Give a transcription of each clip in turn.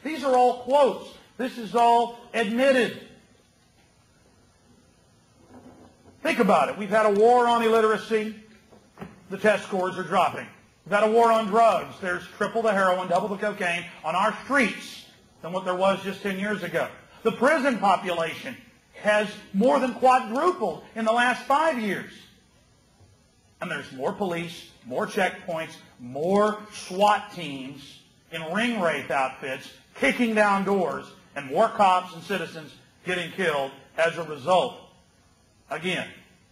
These are all quotes. This is all admitted. Think about it. We've had a war on illiteracy. The test scores are dropping. We've had a war on drugs. There's triple the heroin, double the cocaine on our streets than what there was just 10 years ago. The prison population has more than quadrupled in the last 5 years. And there's more police, more checkpoints, more SWAT teams in ring wraith outfits kicking down doors, and more cops and citizens getting killed as a result. Again,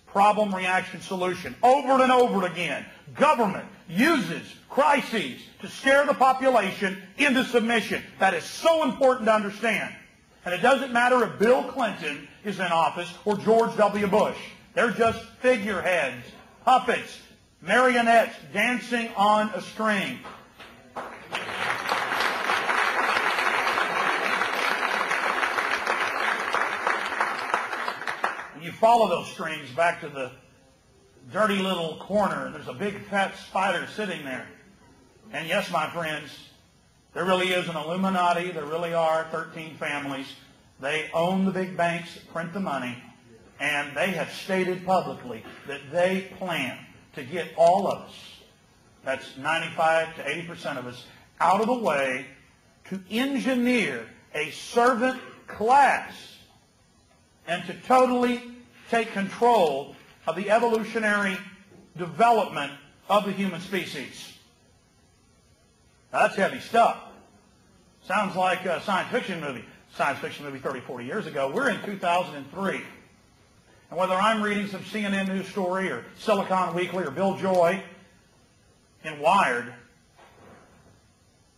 problem, reaction, solution. Over and over again, government uses crises to scare the population into submission. That is so important to understand. And it doesn't matter if Bill Clinton is in office or George W. Bush. They're just figureheads, puppets, marionettes dancing on a string. You follow those strings back to the dirty little corner, and there's a big fat spider sitting there. And yes, my friends, there really is an Illuminati. There really are 13 families. They own the big banks, print the money, and they have stated publicly that they plan to get all of us, that's 95 to 80% of us, out of the way to engineer a servant class and to totally take control of the evolutionary development of the human species. Now, that's heavy stuff. Sounds like a science fiction movie. Science fiction movie 30, 40 years ago. We're in 2003. And whether I'm reading some CNN news story or Silicon Weekly or Bill Joy in Wired,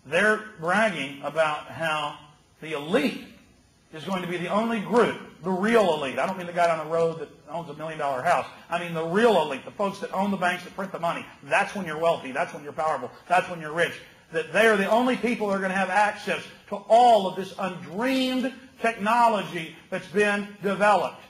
they're bragging about how the elite is going to be the only group, the real elite. I don't mean the guy down the road that owns $1 million house. I mean the real elite, the folks that own the banks that print the money. That's when you're wealthy. That's when you're powerful. That's when you're rich. That they are the only people that are going to have access to all of this undreamed technology that's been developed.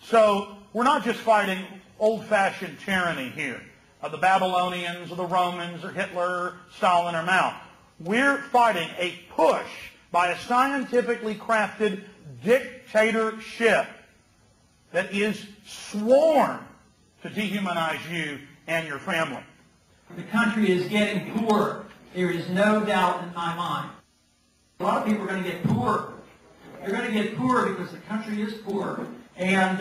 So we're not just fighting old-fashioned tyranny here, of the Babylonians or the Romans or Hitler or Stalin or Mao. We're fighting a push by a scientifically crafted dictatorship that is sworn to dehumanize you and your family. The country is getting poorer. There is no doubt in my mind. A lot of people are going to get poorer. They're going to get poorer because the country is poor. And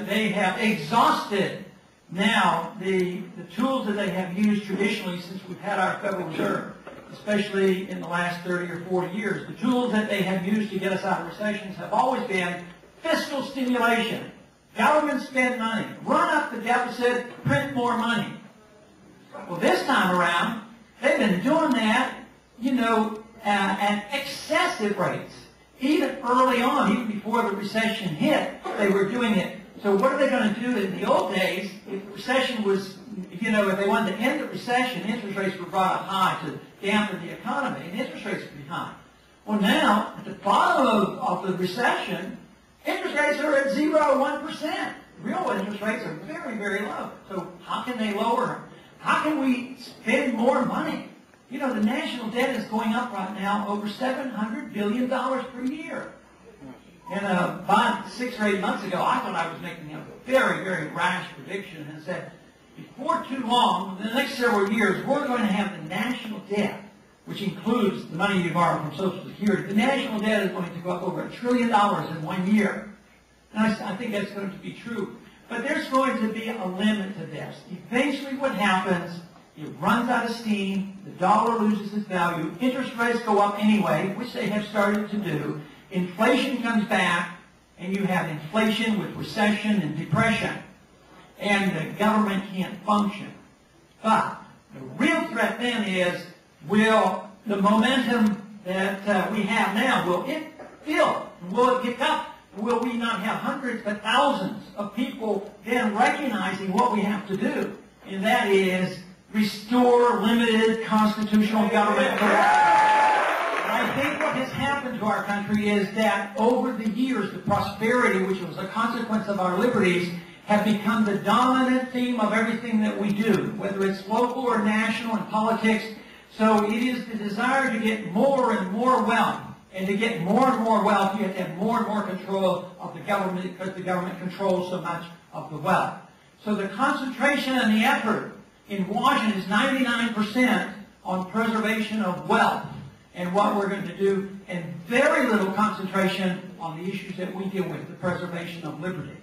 they have exhausted now the tools that they have used traditionally since we've had our Federal Reserve, especially in the last 30 or 40 years. The tools that they have used to get us out of recessions have always been fiscal stimulation. Government spend money. Run up the deficit, print more money. Well, this time around, they've been doing that, at excessive rates. Even early on, even before the recession hit, they were doing it. So what are they going to do? In the old days, if the recession was, if they wanted to end the recession, interest rates were brought up high to dampen the economy, and interest rates would be high. Well, now, at the bottom of the recession, interest rates are at 0 or 1%. Real interest rates are very, very low. So how can they lower them? How can we spend more money? The national debt is going up right now over $700 billion per year. And about 6 or 8 months ago, I thought I was making a very, very rash prediction and said, before too long, in the next several years, we're going to have the national debt, which includes the money you borrow from Social Security. The national debt is going to go up over $1 trillion in 1 year. And I think that's going to be true. But there's going to be a limit to this. Eventually what happens, it runs out of steam, the dollar loses its value, interest rates go up anyway, which they have started to do, inflation comes back, and you have inflation with recession and depression, and the government can't function. But the real threat then is, will the momentum that we have now, will it build? Will it pick up? Will we not have hundreds but thousands of people then recognizing what we have to do? And that is restore limited constitutional government. And I think what has happened to our country is that over the years, the prosperity, which was a consequence of our liberties, have become the dominant theme of everything that we do, whether it's local or national in politics. So it is the desire to get more and more wealth. And to get more and more wealth, you have to have more and more control of the government because the government controls so much of the wealth. So the concentration and the effort in Washington is 99% on preservation of wealth and what we're going to do, and very little concentration on the issues that we deal with, the preservation of liberty.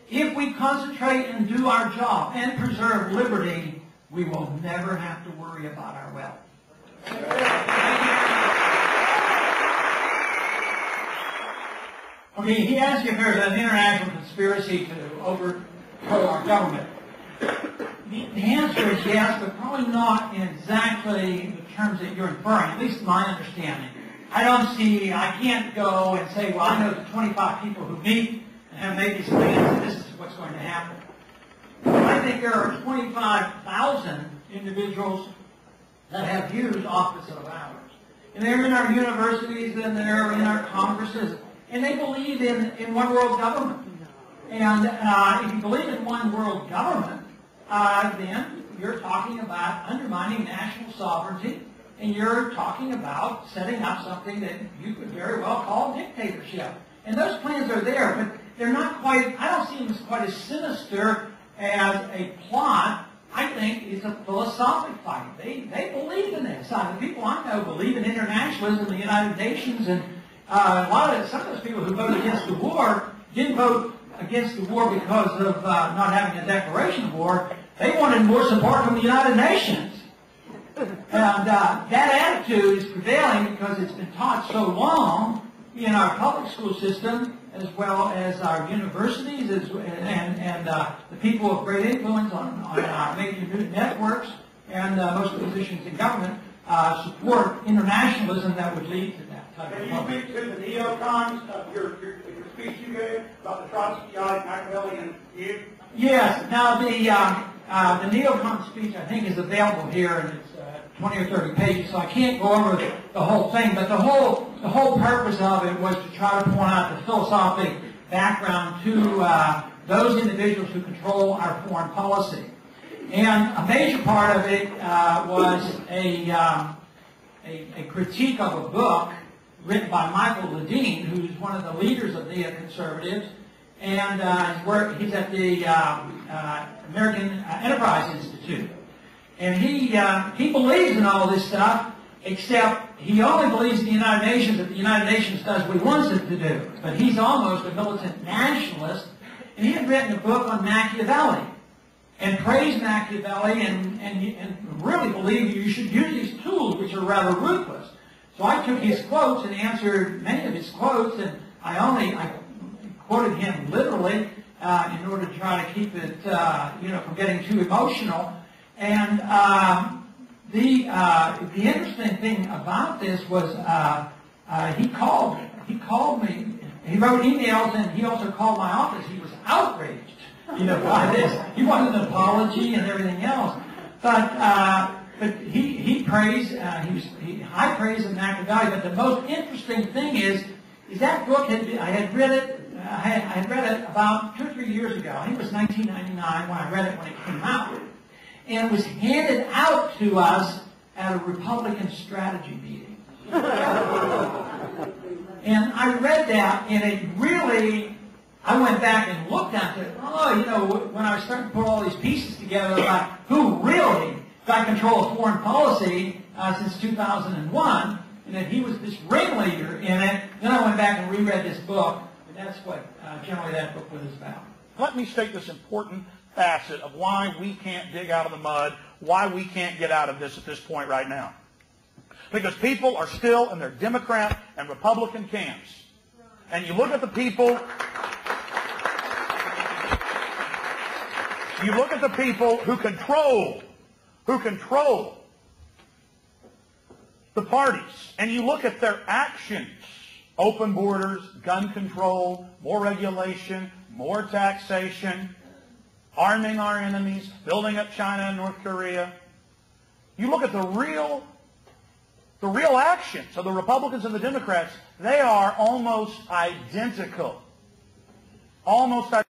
If we concentrate and do our job and preserve liberty, we will never have to worry about our wealth. Okay, he asked you if there's an international conspiracy to overthrow our government. The answer is yes, but probably not in exactly the terms that you're inferring, at least my understanding. I can't go and say, well, I know the 25 people who meet and have made these plans, and this is what's going to happen. I think there are 25,000 individuals that have views opposite of ours. And they're in our universities, and they're in our congresses, and they believe in one world government. And if you believe in one world government, then you're talking about undermining national sovereignty, and you're talking about setting up something that you could very well call dictatorship. And those plans are there, but they're not quite, I don't see them as quite as sinister as a plot. I think it's a philosophic fight. They believe in this. The people I know believe in internationalism, the United Nations, and some of those people who voted against the war didn't vote against the war because of not having a declaration of war. They wanted more support from the United Nations. And that attitude is prevailing because it's been taught so long in our public school system as well as our universities and the people of great influence on major networks and most of the positions in government support internationalism that would lead to that type of Can you speak to the neocons of your speech you gave about the Trotsky, Machiavelli, and you? Yes. Now, the neocon speech, I think, is available here, and it's 20 or 30 pages, so I can't go over the whole thing. But the whole purpose of it was to try to point out the philosophic background to those individuals who control our foreign policy. And a major part of it was a critique of a book written by Michael Ledeen, who's one of the leaders of neoconservatives, and he's at the American Enterprise Institute. And he believes in all this stuff, except he only believes in the United Nations if the United Nations does what he wants it to do. But he's almost a militant nationalist, and he had written a book on Machiavelli, and praised Machiavelli, and really believed you should use these tools, which are rather ruthless. So I took his quotes and answered many of his quotes, and I quoted him literally in order to try to keep it, from getting too emotional. And the interesting thing about this was he called me. He wrote emails, and he also called my office. He was outraged, by this. He wanted an apology and everything else. But he praised, high praise of Machiavelli. But the most interesting thing is that book I had read it about 2 or 3 years ago. I think it was 1999 when I read it when it came out. And it was handed out to us at a Republican strategy meeting. And I read that, and it really, I went back and looked at it. When I was starting to put all these pieces together about who really got control of foreign policy since 2001, and that he was this ringleader in it, then I went back and reread this book, and that's what generally that book was about. Let me state this important facet of why we can't dig out of the mud, why we can't get out of this at this point right now. Because people are still in their Democrat and Republican camps. And you look at the people who control the parties, and you look at their actions: open borders, gun control, more regulation, more taxation, arming our enemies, building up China and North Korea. You look at the real actions of the Republicans and the Democrats, they are almost identical. Almost identical.